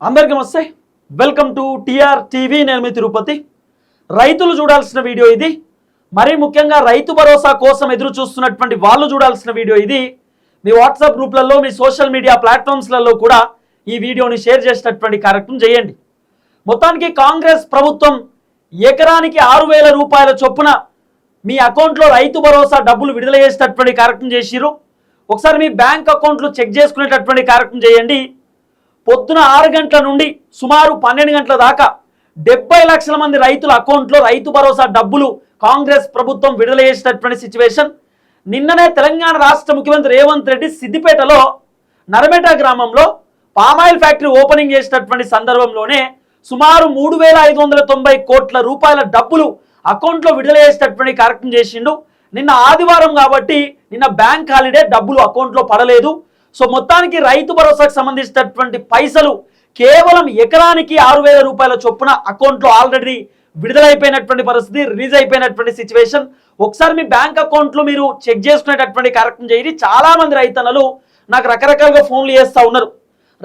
అందరికీ నమస్తే. Welcome to TR TV. నేను మీ తిరుపతి. రైతులు చూడాల్సిన వీడియో ఇది. మరీ ముఖ్యంగా రైతు భరోసా కోసం ఎదురు చూస్తున్నటువంటి వాళ్ళు చూడాల్సిన వీడియో ఇది. మీ వాట్సాప్ గ్రూప్లలో, మీ సోషల్ మీడియా ప్లాట్ఫామ్స్లలో కూడా ఈ వీడియోని షేర్ చేసేటటువంటి కార్యక్రమం చేయండి. మొత్తానికి కాంగ్రెస్ ప్రభుత్వం ఎకరానికి 6,000 రూపాయల చొప్పున మీ అకౌంట్లో రైతు భరోసా డబ్బులు విడుదల చేసేటటువంటి కార్యక్రమం చేసిరు. ఒకసారి మీ బ్యాంక్ అకౌంట్లు చెక్ చేసుకునేటటువంటి కార్యక్రమం చేయండి. పొద్దున 6 గంటల నుండి సుమారు 12 గంటల దాకా 70 లక్షల మంది రైతుల అకౌంట్లో రైతు భరోసా డబ్బులు కాంగ్రెస్ ప్రభుత్వం విడుదల చేసేటటువంటి సిచ్యువేషన్. నిన్ననే తెలంగాణ రాష్ట్ర ముఖ్యమంత్రి రేవంత్ రెడ్డి సిద్దిపేటలో నరమేట గ్రామంలో పామాయిల్ ఫ్యాక్టరీ ఓపెనింగ్ చేసేటటువంటి సందర్భంలోనే సుమారు 3,590 కోట్ల రూపాయల డబ్బులు అకౌంట్లో విడుదల చేసేటటువంటి కార్యక్రమం చేసిండు. నిన్న ఆదివారం కాబట్టి నిన్న బ్యాంక్ హాలిడే, డబ్బులు అకౌంట్లో పడలేదు. సో మొత్తానికి రైతు భరోసాకు సంబంధించినటువంటి పైసలు కేవలం ఎకరానికి 6,000 రూపాయల చొప్పున అకౌంట్లో ఆల్రెడీ విడుదలైపోయినటువంటి పరిస్థితి, రిలీజ్ అయిపోయినటువంటి సిచ్యువేషన్. ఒకసారి మీ బ్యాంక్ అకౌంట్లో మీరు చెక్ చేసుకునేటటువంటి కార్యక్రమం చేయండి. చాలా మంది రైతన్నలు నాకు రకరకాలుగా ఫోన్లు చేస్తూ ఉన్నారు.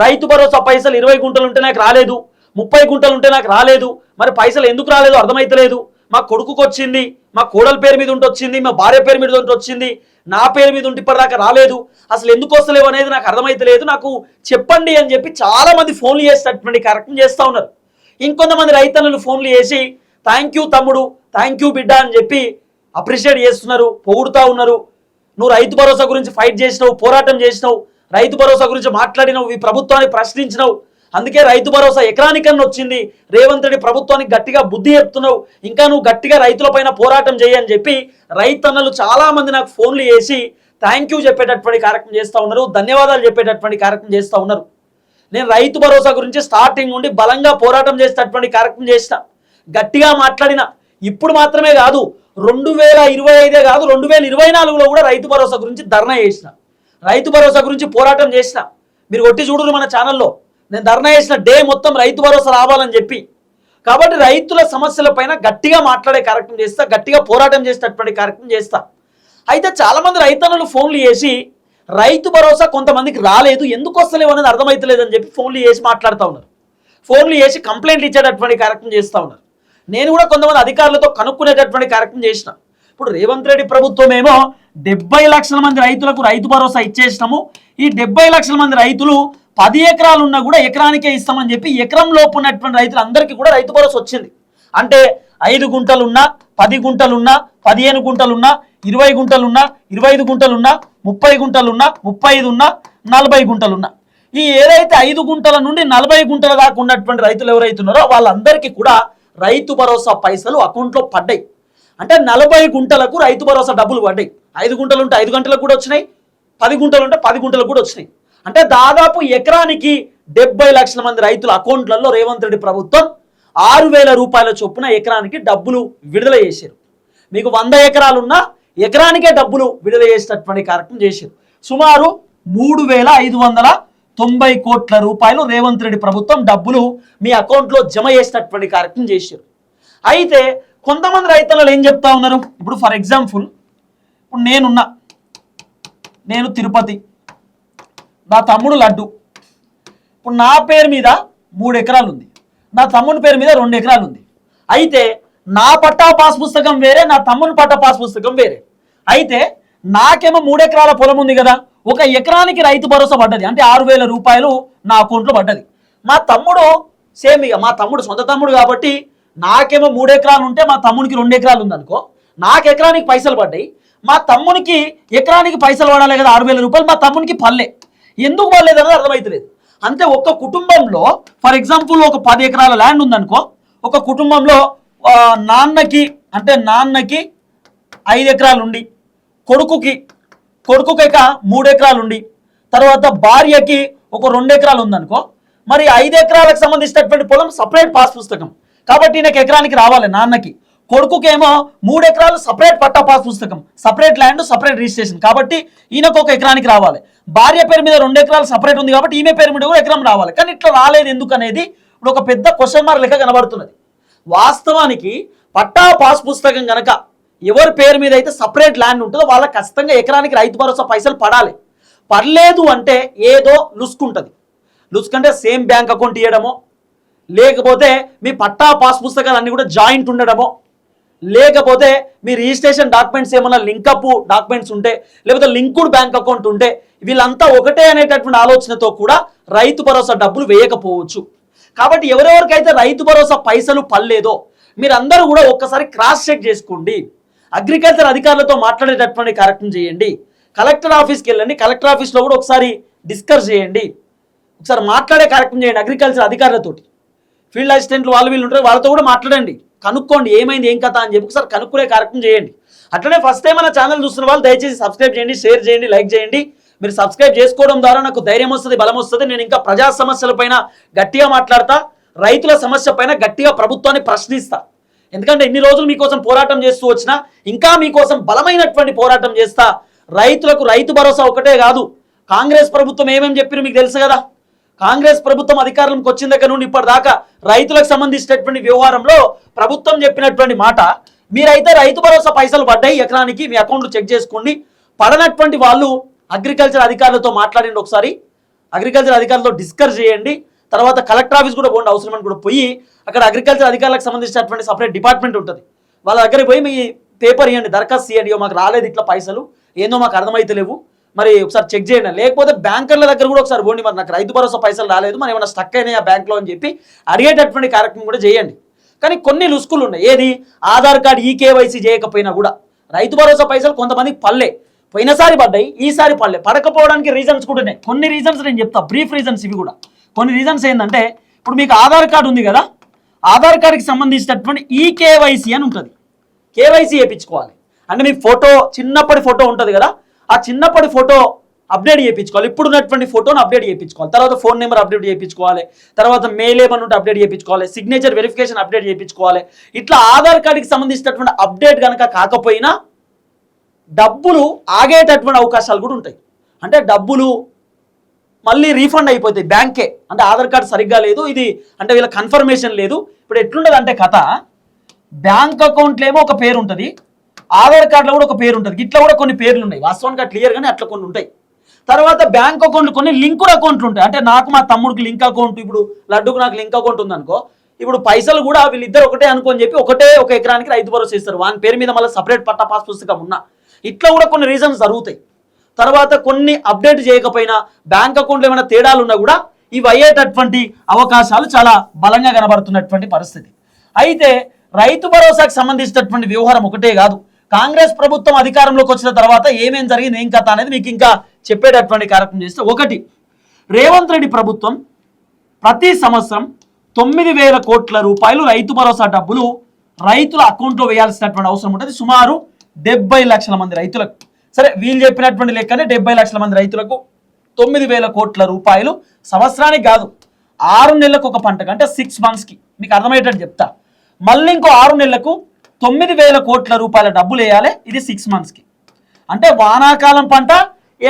రైతు భరోసా పైసలు 20 గుంటలు ఉంటే నాకు రాలేదు, 30 గుంటలు ఉంటే నాకు రాలేదు, మరి పైసలు ఎందుకు రాలేదు అర్థమైతలేదు. మా కొడుకుకి వచ్చింది, మా కోడల పేరు మీద ఉండి వచ్చింది, మా భార్య పేరు మీద ఉండి వచ్చింది, నా పేరు మీద ఉంటే ఇప్పటిదాకా రాలేదు, అసలు ఎందుకు వస్తలేవు అనేది నాకు అర్థమైతలేదు, నాకు చెప్పండి అని చెప్పి చాలా మంది ఫోన్లు చేసేటటువంటి కార్యక్రమం చేస్తూ ఉన్నారు. ఇంకొంతమంది రైతన్నలు ఫోన్లు చేసి థ్యాంక్ యూ తమ్ముడు, థ్యాంక్ యూ బిడ్డ అని చెప్పి అప్రిషియేట్ చేస్తున్నారు, పొగుడుతూ ఉన్నారు. నువ్వు రైతు భరోసా గురించి ఫైట్ చేసినావు, పోరాటం చేసినావు, రైతు భరోసా గురించి మాట్లాడినావు, ఈ ప్రభుత్వాన్ని ప్రశ్నించినావు, అందుకే రైతు భరోసా ఎకరానికన్నా వచ్చింది, రేవంత్ రెడ్డి ప్రభుత్వానికి గట్టిగా బుద్ధి చెప్తున్నావు, ఇంకా నువ్వు గట్టిగా రైతుల పైన పోరాటం చేయని చెప్పి రైతన్నలు చాలా మంది నాకు ఫోన్లు చేసి థ్యాంక్ యూ చెప్పేటటువంటి కార్యక్రమం చేస్తూ ఉన్నారు, ధన్యవాదాలు చెప్పేటటువంటి కార్యక్రమం చేస్తూ ఉన్నారు. నేను రైతు భరోసా గురించి స్టార్టింగ్ నుండి బలంగా పోరాటం చేసేటటువంటి కార్యక్రమం చేసిన, గట్టిగా మాట్లాడిన. ఇప్పుడు మాత్రమే కాదు, 2025 కాదు, 2024లో కూడా రైతు భరోసా గురించి ధర్నా చేసిన, రైతు భరోసా గురించి పోరాటం చేసిన. మీరు కొట్టి చూడరు మన ఛానల్లో, నేను ధర్నా చేసిన డే మొత్తం రైతు భరోసా రావాలని చెప్పి. కాబట్టి రైతుల సమస్యల పైన గట్టిగా మాట్లాడే కార్యక్రమం చేస్తా, గట్టిగా పోరాటం చేసేటటువంటి కార్యక్రమం చేస్తా. అయితే చాలామంది రైతన్నలు ఫోన్లు చేసి రైతు భరోసా కొంతమందికి రాలేదు, ఎందుకు వస్తలేవు అనేది అర్థమవుతలేదు అని చెప్పి ఫోన్లు చేసి మాట్లాడుతూ ఉన్నారు. ఫోన్లు చేసి కంప్లైంట్లు ఇచ్చేటటువంటి కార్యక్రమం చేస్తూ ఉన్నారు. నేను కూడా కొంతమంది అధికారులతో కనుక్కునేటటువంటి కార్యక్రమం చేసిన. ఇప్పుడు రేవంత్ రెడ్డి ప్రభుత్వం ఏమో 70 లక్షల మంది రైతులకు రైతు భరోసా ఇచ్చేసినాము, ఈ 70 లక్షల మంది రైతులు 10 ఎకరాలు ఉన్నా కూడా ఎకరానికే ఇస్తామని చెప్పి ఎకరం లోపు ఉన్నటువంటి రైతులందరికీ కూడా రైతు భరోసా వచ్చింది. అంటే 5 గుంటలున్నా, 10 గుంటలున్నా, 15 గుంటలున్నా, 20 గుంటలున్నా, 25 గుంటలున్నా, 30 గుంటలున్నా, 35 ఉన్నా, 40 గుంటలున్నా, ఈ ఏదైతే 5 గుంటల నుండి 40 గుంటల దాకా ఉన్నటువంటి రైతులు ఎవరైతే ఉన్నారో వాళ్ళందరికీ కూడా రైతు భరోసా పైసలు అకౌంట్లో పడ్డాయి. అంటే 40 గుంటలకు రైతు భరోసా డబ్బులు పడ్డాయి. 5 గుంటలు ఉంటే 5 గంటలకు కూడా వచ్చినాయి, 10 గుంటలు ఉంటే 10 గుంటలకు కూడా వచ్చినాయి. అంటే దాదాపు ఎకరానికి 70 లక్షల మంది రైతుల అకౌంట్లలో రేవంత్ రెడ్డి ప్రభుత్వం 6,000 రూపాయల చొప్పున ఎకరానికి డబ్బులు విడుదల చేశారు. మీకు 100 ఎకరాలున్నా ఎకరానికే డబ్బులు విడుదల చేసేటటువంటి కార్యక్రమం చేశారు. సుమారు 3,590 కోట్ల రూపాయలు రేవంత్ రెడ్డి ప్రభుత్వం డబ్బులు మీ అకౌంట్లో జమ చేసేటటువంటి కార్యక్రమం చేశారు. అయితే కొంతమంది రైతులు ఏం చెప్తా ఉన్నారు, ఇప్పుడు ఫర్ ఎగ్జాంపుల్ ఇప్పుడు నేను తిరుపతి, నా తమ్ముడు లడ్డు, ఇప్పుడు నా పేరు మీద 3 ఎకరాలు ఉంది, నా తమ్ముని పేరు మీద 2 ఎకరాలు ఉంది. అయితే నా పట్టా పాస్ పుస్తకం వేరే, నా తమ్ముని పట్టా పాస్ పుస్తకం వేరే. అయితే నాకేమో 3 ఎకరాల పొలం ఉంది కదా, 1 ఎకరానికి రైతు భరోసా పడ్డది, అంటే 6,000 రూపాయలు నా అకౌంట్లో పడ్డది. మా తమ్ముడు సేమ్, ఇక మా తమ్ముడు సొంత తమ్ముడు కాబట్టి నాకేమో 3 ఎకరాలు ఉంటే మా తమ్మునికి 2 ఎకరాలు ఉందనుకో, నాకు ఎకరానికి పైసలు పడ్డాయి, మా తమ్మునికి ఎకరానికి పైసలు పడాలి కదా 6,000 రూపాయలు, మా తమ్మునికి పల్లె, ఎందుకు పడలేదు అనేది అర్థమవుతలేదు. అంతే ఒక్క కుటుంబంలో ఫర్ ఎగ్జాంపుల్ ఒక 10 ఎకరాల ల్యాండ్ ఉందనుకో, ఒక కుటుంబంలో నాన్నకి 5 ఎకరాలు ఉండి, కొడుకుకి 3 ఎకరాలు ఉండి, తర్వాత భార్యకి ఒక 2 ఎకరాలు ఉందనుకో, మరి 5 ఎకరాలకు సంబంధించినటువంటి పొలం సపరేట్ పాస్ పుస్తకం కాబట్టి ఈయనకి ఎకరానికి రావాలి, నాన్నకి. కొడుకుకేమో 3 ఎకరాలు సపరేట్ పట్టా పాస్ పుస్తకం, సపరేట్ ల్యాండ్, సపరేట్ రిజిస్ట్రేషన్ కాబట్టి ఈయనకు 1 ఎకరానికి రావాలి. భార్య పేరు మీద 2 ఎకరాలు సపరేట్ ఉంది కాబట్టి ఈమె పేరు మీద కూడా ఎకరం రావాలి. కానీ ఇట్లా రాలేదు ఎందుకు అనేది ఇప్పుడు ఒక పెద్ద క్వశ్చన్ మార్క్ లెక్క కనబడుతున్నది. వాస్తవానికి పట్టా పాస్ పుస్తకం కనుక ఎవరి పేరు మీద అయితే సపరేట్ ల్యాండ్ ఉంటుందో వాళ్ళకి ఖచ్చితంగా ఎకరానికి రైతు భరోసా పైసలు పడాలి. పడలేదు అంటే ఏదో లుసుకుంటుంది. లుక్స్ కంటే సేమ్ బ్యాంక్ అకౌంట్ ఇవ్వడమో, లేకపోతే మీ పట్టా పాస్ పుస్తకాలు అన్నీ కూడా జాయింట్ ఉండడమో, లేకపోతే మీ రిజిస్ట్రేషన్ డాక్యుమెంట్స్ ఏమన్నా లింకప్ డాక్యుమెంట్స్ ఉంటే, లేకపోతే లింకుడ్ బ్యాంక్ అకౌంట్ ఉంటే, వీళ్ళంతా ఒకటే అనేటటువంటి ఆలోచనతో కూడా రైతు భరోసా డబ్బులు వేయకపోవచ్చు. కాబట్టి ఎవరెవరికైతే రైతు భరోసా పైసలు పడలేదో మీరందరూ కూడా ఒక్కసారి క్రాస్ చెక్ చేసుకోండి. అగ్రికల్చర్ అధికారులతో మాట్లాడేటటువంటి కార్యక్రమం చేయండి. కలెక్టర్ ఆఫీస్కి వెళ్ళండి, కలెక్టర్ ఆఫీస్లో కూడా ఒకసారి డిస్కస్ చేయండి, ఒకసారి మాట్లాడే కార్యక్రమం చేయండి. అగ్రికల్చర్ అధికారులతోటి, ఫీల్డ్ అసిస్టెంట్లు వాళ్ళు వీళ్ళు ఉంటారు, వాళ్ళతో కూడా మాట్లాడండి, కనుక్కోండి ఏమైంది ఏం కథ అని చెప్పి ఒకసారి కనుక్కునే కార్యక్రమం చేయండి. అట్లనే ఫస్ట్ టైం మన ఛానల్ చూస్తున్న వాళ్ళు దయచేసి సబ్స్క్రైబ్ చేయండి, షేర్ చేయండి, లైక్ చేయండి. మీరు సబ్స్క్రైబ్ చేసుకోవడం ద్వారా నాకు ధైర్యం వస్తుంది, బలం వస్తుంది. నేను ఇంకా ప్రజా సమస్యల పైన గట్టిగా మాట్లాడతా, రైతుల సమస్య పైన గట్టిగా ప్రభుత్వాన్ని ప్రశ్నిస్తా. ఎందుకంటే ఇన్ని రోజులు మీకోసం పోరాటం చేస్తూ వచ్చినా ఇంకా మీకోసం బలమైనటువంటి పోరాటం చేస్తా. రైతులకు రైతు భరోసా ఒకటే కాదు, కాంగ్రెస్ ప్రభుత్వం ఏమేమి చెప్పినా మీకు తెలుసు కదా. కాంగ్రెస్ ప్రభుత్వం అధికారంలోకి వచ్చిన దగ్గర నుండి ఇప్పటిదాకా రైతులకు సంబంధించినటువంటి వ్యవహారంలో ప్రభుత్వం చెప్పినటువంటి మాట, మీరైతే రైతు భరోసా పైసలు పడ్డాయి ఎకరానికి, మీ అకౌంట్లు చెక్ చేసుకోండి. పడనటువంటి వాళ్ళు అగ్రికల్చర్ అధికారులతో మాట్లాడండి, ఒకసారి అగ్రికల్చర్ అధికారులతో డిస్కస్ చేయండి. తర్వాత కలెక్టర్ ఆఫీస్ కూడా పోండి, అవసరమని కూడా పోయి అక్కడ అగ్రికల్చర్ అధికారులకు సంబంధించినటువంటి సపరేట్ డిపార్ట్మెంట్ ఉంటుంది, వాళ్ళ దగ్గరికి పోయి మీ పేపర్ ఇవ్వండి, దరఖాస్తు ఇవ్వండి, మాకు రాలేదు ఇట్లా పైసలు, ఏందో మాకు అర్థమైతలేవు, మరి ఒకసారి చెక్ చేయండి. లేకపోతే బ్యాంకర్ల దగ్గర కూడా ఒకసారి పోండి, మరి నాకు రైతు భరోసా పైసలు రాలేదు, మరి ఏమైనా స్టక్ అయినాయి ఆ బ్యాంక్లో అని చెప్పి అడిగేటటువంటి కార్యక్రమం కూడా చేయండి. కానీ కొన్ని లుసుకులు ఉన్నాయి, ఏది ఆధార్ కార్డు ఈకేవైసీ చేయకపోయినా కూడా రైతు భరోసా పైసలు కొంతమందికి పల్లె, పోయినసారి పడ్డాయి, ఈసారి పడలే. పడకపోవడానికి రీజన్స్ కూడా ఉన్నాయి. కొన్ని రీజన్స్ నేను చెప్తా, బ్రీఫ్ రీజన్స్ ఇవి కూడా. కొన్ని రీజన్స్ ఏంటంటే, ఇప్పుడు మీకు ఆధార్ కార్డు ఉంది కదా, ఆధార్ కార్డుకి సంబంధించినటువంటి ఈకేవైసీ అని ఉంటుంది, కేవైసీ చేయించుకోవాలి. అంటే మీ ఫోటో, చిన్నప్పటి ఫోటో ఉంటుంది కదా, ఆ చిన్నప్పటి ఫోటో అప్డేట్ చేయించుకోవాలి, ఇప్పుడు ఉన్నటువంటి ఫోటోను అప్డేట్ చేయించుకోవాలి. తర్వాత ఫోన్ నెంబర్ అప్డేట్ చేయించుకోవాలి, తర్వాత మెయిల్ ఏమన్నా ఉంటే అప్డేట్ చేయించుకోవాలి, సిగ్నేచర్ వెరిఫికేషన్ అప్డేట్ చేయించుకోవాలి. ఇట్లా ఆధార్ కార్డుకి సంబంధించినటువంటి అప్డేట్ కనుక కాకపోయినా డబ్బులు ఆగేటటువంటి అవకాశాలు కూడా ఉంటాయి. అంటే డబ్బులు మళ్ళీ రీఫండ్ అయిపోతాయి బ్యాంకే, అంటే ఆధార్ కార్డు సరిగ్గా లేదు, ఇది అంటే వీళ్ళ కన్ఫర్మేషన్ లేదు. ఇప్పుడు ఎట్లుండదు అంటే కథ, బ్యాంక్ అకౌంట్లో ఏమో ఒక పేరు ఉంటుంది, ఆధార్ కార్డులో కూడా ఒక పేరు ఉంటుంది, ఇట్లా కూడా కొన్ని పేర్లు ఉన్నాయి, వాస్తవానికి క్లియర్ గానే అట్లా కొన్ని ఉంటాయి. తర్వాత బ్యాంక్ అకౌంట్లు కొన్ని లింకుడ్ అకౌంట్లు ఉంటాయి, అంటే నాకు మా తమ్ముడికి లింక్ అకౌంట్, ఇప్పుడు లడ్డుకు నాకు లింక్ అకౌంట్ ఉందనుకో, ఇప్పుడు పైసలు కూడా వీళ్ళిద్దరు ఒకటే అనుకోని చెప్పి ఒకటే ఒక ఎకరానికి రైతు భరోసా ఇస్తారు, వాని పేరు మీద మళ్ళీ సపరేట్ పట్టా పాస్ పుస్తకం ఉన్నా, ఇట్లా కూడా కొన్ని రీజన్స్ జరుగుతాయి. తర్వాత కొన్ని అప్డేట్ చేయకపోయినా బ్యాంక్ అకౌంట్లో ఏమైనా తేడాలు ఉన్నా కూడా ఇవి అయ్యేటటువంటి అవకాశాలు చాలా బలంగా కనబడుతున్నటువంటి పరిస్థితి. అయితే రైతు భరోసాకు సంబంధించినటువంటి వ్యవహారం ఒకటే కాదు, కాంగ్రెస్ ప్రభుత్వం అధికారంలోకి వచ్చిన తర్వాత ఏమేం జరిగింది ఏం కథ అనేది మీకు ఇంకా చెప్పేటటువంటి కార్యక్రమం చేస్తే, ఒకటి, రేవంత్ రెడ్డి ప్రభుత్వం ప్రతి సంవత్సరం 9,000 కోట్ల రూపాయలు రైతు భరోసా డబ్బులు రైతుల అకౌంట్లో వేయాల్సినటువంటి అవసరం ఉంటుంది, సుమారు 70 లక్షల మంది రైతులకు. సరే, వీళ్ళు చెప్పినటువంటి లెక్కనే 70 లక్షల మంది రైతులకు 9,000 కోట్ల రూపాయలు సంవత్సరానికి కాదు, 6 నెలలకు ఒక పంటకు, అంటే 6 monthsకి, మీకు అర్థమయ్యేటట్టు చెప్తా. మళ్ళీ ఇంకో 6 నెలలకు 9,000 కోట్ల రూపాయల డబ్బులు వేయాలి, ఇది 6 monthsకి. అంటే వానాకాలం పంట,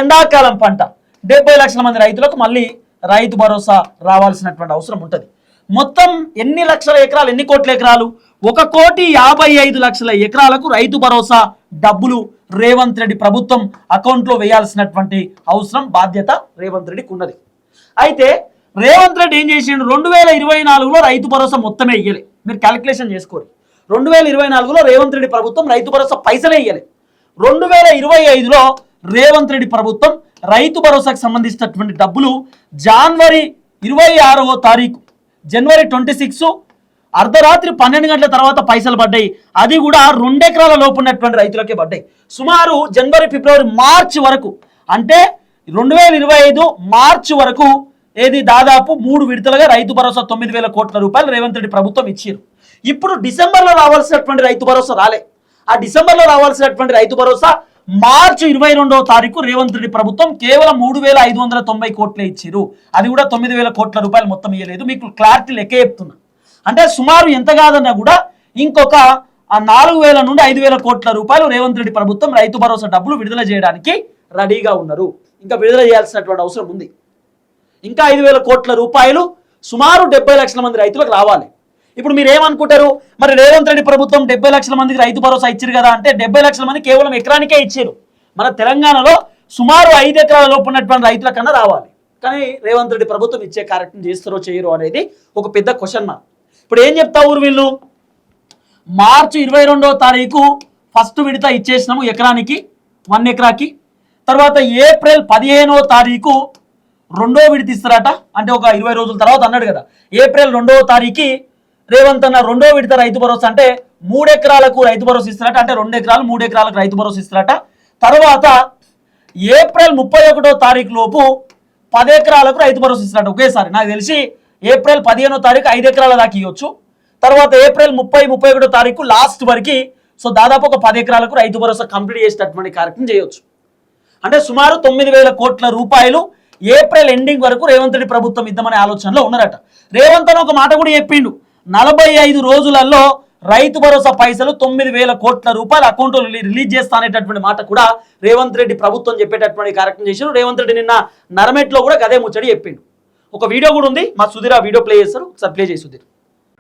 ఎండాకాలం పంట 70 లక్షల మంది రైతులకు మళ్ళీ రైతు భరోసా రావాల్సినటువంటి అవసరం ఉంటుంది. మొత్తం ఎన్ని లక్షల ఎకరాలు, ఎన్ని కోట్ల ఎకరాలు? 1,55,00,000 ఎకరాలకు రైతు భరోసా డబ్బులు రేవంత్ రెడ్డి ప్రభుత్వం అకౌంట్లో వేయాల్సినటువంటి అవసరం, బాధ్యత రేవంత్ రెడ్డికి ఉన్నది. అయితే రేవంత్ రెడ్డి ఏం చేసిండు, 2024లో రైతు భరోసా మొత్తమే ఇయ్యలే. మీరు క్యాలిక్యులేషన్ చేసుకోరు, 2024లో రేవంత్ రెడ్డి ప్రభుత్వం రైతు భరోసా పైసలే ఇయ్యలే. 2025లో రేవంత్ రెడ్డి ప్రభుత్వం రైతు భరోసాకు సంబంధించినటువంటి డబ్బులు జనవరి 26వ తారీఖు, జనవరి 26 అర్ధరాత్రి 12 గంటల తర్వాత పైసలు పడ్డాయి. అది కూడా 2 ఎకరాల లోపు ఉన్నటువంటి రైతులకే పడ్డాయి. సుమారు జనవరి, ఫిబ్రవరి, మార్చి వరకు, అంటే 2025 మార్చి వరకు ఏది దాదాపు 3 విడతలుగా రైతు భరోసా 9,000 కోట్ల రూపాయలు రేవంత్ రెడ్డి ప్రభుత్వం ఇచ్చారు. ఇప్పుడు డిసెంబర్లో రావాల్సినటువంటి రైతు భరోసా రాలే. ఆ డిసెంబర్లో రావాల్సినటువంటి రైతు భరోసా మార్చి 22వ తారీఖు రేవంత్ రెడ్డి ప్రభుత్వం కేవలం 3,590 కోట్లే ఇచ్చారు. అది కూడా 9,000 కోట్ల రూపాయలు మొత్తం ఇవ్వలేదు. మీకు క్లారిటీ లెక్క చెప్తున్నా. అంటే సుమారు ఎంత కాదన్నా కూడా ఇంకొక 4,000 నుండి 5,000 కోట్ల రూపాయలు రేవంత్ రెడ్డి ప్రభుత్వం రైతు భరోసా డబ్బులు విడుదల చేయడానికి రెడీగా ఉన్నారు. ఇంకా విడుదల చేయాల్సినటువంటి అవసరం ఉంది. ఇంకా 5,000 కోట్ల రూపాయలు సుమారు 70 లక్షల మంది రైతులకు రావాలి. ఇప్పుడు మీరు ఏమనుకుంటారు, మరి రేవంత్ రెడ్డి ప్రభుత్వం 70 లక్షల మందికి రైతు భరోసా ఇచ్చారు కదా అంటే 70 లక్షల మంది కేవలం ఎకరానికే ఇచ్చారు. మన తెలంగాణలో సుమారు 5 ఎకరాల లోపు ఉన్నటువంటి రైతుల కన్నా రావాలి. కానీ రేవంత్ రెడ్డి ప్రభుత్వం ఇచ్చే కార్యక్రమం చేస్తారో చేయరో అనేది ఒక పెద్ద క్వశ్చన్ మార్క్. ఇప్పుడు ఏం చెప్తా ఊరు వీళ్ళు, మార్చి 22వ తారీఖు ఫస్ట్ విడత ఇచ్చేసినాము ఎకరానికి 1 ఎకరాకి. తర్వాత ఏప్రిల్ 15వ తారీఖు రెండో విడత ఇస్తారట, అంటే ఒక 20 రోజుల తర్వాత అన్నాడు కదా. ఏప్రిల్ 2వ తారీఖు రేవంత్ అన్న రెండో విడత రైతు భరోసా అంటే 3 ఎకరాలకు రైతు భరోసా ఇస్తారట, అంటే 2 ఎకరాలు 3 ఎకరాలకు రైతు భరోసా ఇస్తారట. తర్వాత ఏప్రిల్ 31వ తారీఖు లోపు 10 ఎకరాలకు రైతు భరోసా ఇస్తారట ఒకేసారి. నాకు తెలిసి ఏప్రిల్ 15వ తారీఖు 5 ఎకరాల దాకా ఇవ్వచ్చు. తర్వాత ఏప్రిల్ 30-31వ తారీఖు లాస్ట్ వరకు, సో దాదాపు ఒక 10 ఎకరాలకు రైతు భరోసా కంప్లీట్ చేసేటటువంటి కార్యక్రమం చేయొచ్చు. అంటే సుమారు 9,000 కోట్ల రూపాయలు ఏప్రిల్ ఎండింగ్ వరకు రేవంత్ రెడ్డి ప్రభుత్వం ఇద్దామనే ఆలోచనలో ఉన్నారట. రేవంత్ అని ఒక మాట కూడా చెప్పిండు, 45 రోజులలో రైతు భరోసా పైసలు 9,000 కోట్ల రూపాయల అకౌంట్లో రిలీజ్ చేస్తానేటటువంటి మాట కూడా రేవంత్ రెడ్డి ప్రభుత్వం చెప్పేటటువంటి కార్యక్రమం చేశారు. రేవంత్ రెడ్డి నిన్న నరమెట్లో కూడా గదే ముచ్చడి చెప్పిండు. ఒక వీడియో కూడా ఉంది, మా సుధీర్ ఆ వీడియో ప్లే చేస్తారు, ఒకసారి ప్లే చేసి సుధీర్.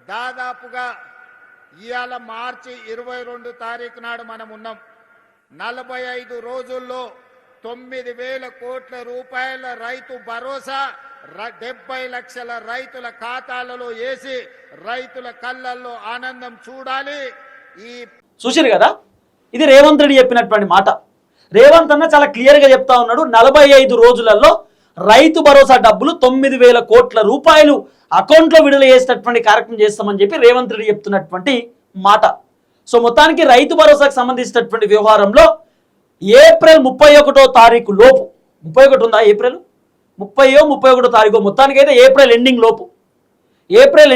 దాదాపుగా ఇవాళ మార్చి 22 తారీఖు నాడు మనం ఉన్నాం. 45 రోజుల్లో 9,000 కోట్ల రూపాయల రైతు భరోసా 70 లక్షల రైతుల ఖాతాలలో వేసి రైతుల కళ్ళల్లో ఆనందం చూడాలి. ఈ చూసారు కదా, ఇది రేవంత్ రెడ్డి చెప్పినటువంటి మాట. రేవంత్ అన్న చాలా క్లియర్గా చెప్తా ఉన్నాడు, 45 రోజులలో రైతు భరోసా డబ్బులు 9,000 కోట్ల రూపాయలు అకౌంట్లో విడుదల చేసేటటువంటి కార్యక్రమం చేస్తామని చెప్పి రేవంత్ రెడ్డి చెప్తున్నటువంటి మాట. సో మొత్తానికి రైతు భరోసాకు సంబంధించినటువంటి వ్యవహారంలో ఏప్రిల్ 31వ తారీఖు లోపు, 31 ఉందా ఏప్రిల్ 30-31 తారీఖు, మొత్తానికి అయితే ఏప్రిల్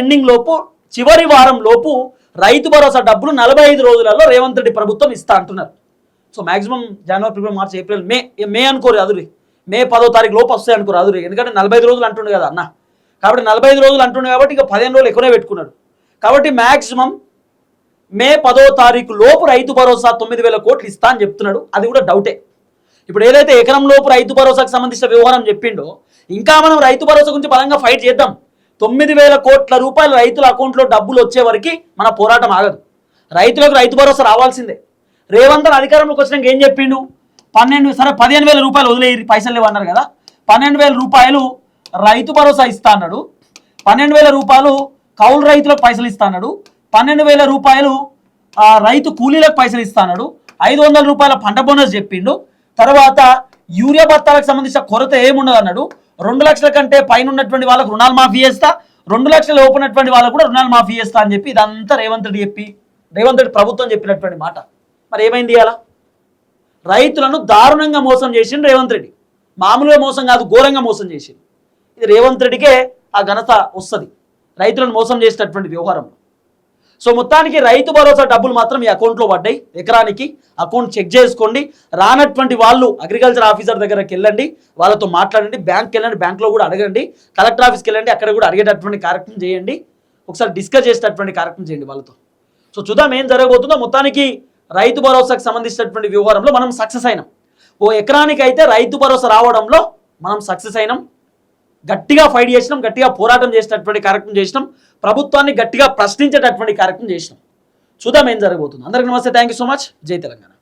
ఎండింగ్ లోపు చివరి వారం లోపు రైతు భరోసా డబ్బులు 45 రోజులలో రేవంత్ రెడ్డి ప్రభుత్వం ఇస్తా అంటున్నారు. సో మాక్సిమం జనవరి, ఫిబ్రవరి, మార్చి, ఏప్రిల్, మే అనుకోరు అదురి, మే 10వ తారీఖు లోపు వస్తాయి అనుకోరు అదురి, ఎందుకంటే 45 రోజులు అంటుండే కదా అన్న. కాబట్టి 45 రోజులు అంటుండే కాబట్టి ఇక 15 రోజులు ఎక్కువనే పెట్టుకున్నాడు. కాబట్టి మాక్సిమం మే 10వ తారీఖు లోపు రైతు భరోసా 9,000 కోట్లు ఇస్తా అని చెప్తున్నాడు. అది కూడా డౌటే. ఇప్పుడు ఏదైతే ఎకరం లోపు రైతు భరోసాకు సంబంధించిన వ్యవహారం చెప్పిండో, ఇంకా మనం రైతు భరోసా గురించి బలంగా ఫైట్ చేద్దాం. 9,000 కోట్ల రూపాయలు రైతుల అకౌంట్లో డబ్బులు వచ్చే వరకు మన పోరాటం ఆగదు. రైతులకు రైతు భరోసా రావాల్సిందే. రేవంత్ అధికారంలోకి వచ్చినాక ఏం చెప్పిండు, 15,000 రూపాయలు వదిలేయి, పైసలు లేవు అన్నారు కదా, 12,000 రూపాయలు రైతు భరోసా ఇస్తా అన్నాడు, 12,000 రూపాయలు కౌలు రైతులకు పైసలు ఇస్తా అన్నాడు, 12,000 రూపాయలు రైతు కూలీలకు పైసలు ఇస్తా అన్నాడు, 500 రూపాయల పంట బోనస్ చెప్పిండు. తర్వాత యూరియా బత్తాలకు సంబంధించిన కొరత ఏముండదు అన్నాడు. 2 లక్షల కంటే పైన ఉన్నటువంటి వాళ్ళకు రుణాలు మాఫీ చేస్తా, 2 లక్షల లోపు ఉన్నటువంటి వాళ్ళకు కూడా రుణాలు మాఫీ చేస్తా అని చెప్పి ఇదంతా రేవంత్ రెడ్డి ప్రభుత్వం చెప్పినటువంటి మాట. మరి ఏమైంది అలా? రైతులను దారుణంగా మోసం చేసిండు రేవంత్ రెడ్డి. మామూలుగా మోసం కాదు, ఘోరంగా మోసం చేసిండు. ఇది రేవంత్ రెడ్డికే ఆ ఘనత వస్తుంది రైతులను మోసం చేసేటటువంటి వ్యవహారంలో. సో మొత్తానికి రైతు భరోసా డబ్బులు మాత్రం ఈ అకౌంట్లో పడ్డాయి. ఎకరానికి అకౌంట్ చెక్ చేసుకోండి. రానటువంటి వాళ్ళు అగ్రికల్చర్ ఆఫీసర్ దగ్గరకు వెళ్ళండి, వాళ్ళతో మాట్లాడండి, బ్యాంక్కి వెళ్ళండి, బ్యాంక్లో కూడా అడగండి, కలెక్టర్ ఆఫీస్కి వెళ్ళండి, అక్కడ కూడా అడిగేటటువంటి కార్యక్రమం చేయండి, ఒకసారి డిస్కస్ చేసేటటువంటి కార్యక్రమం చేయండి వాళ్ళతో. సో చూద్దాం ఏం జరగబోతుందో. మొత్తానికి రైతు భరోసాకు సంబంధించినటువంటి వ్యవహారంలో మనం సక్సెస్ అయినాం. ఓ ఎకరానికి అయితే రైతు భరోసా రావడంలో మనం సక్సెస్ అయినాం. గట్టిగా ఫైట్ చేసినాం, గట్టిగా పోరాటం చేసేటటువంటి కార్యక్రమం చేసినాం, ప్రభుత్వాన్ని గట్టిగా ప్రశ్నించేటటువంటి కార్యక్రమం చేసినాం. చూద్దాం ఏం జరగబోతుంది. అందరికీ నమస్తే, థ్యాంక్ యూ సో మచ్. జై తెలంగాణ.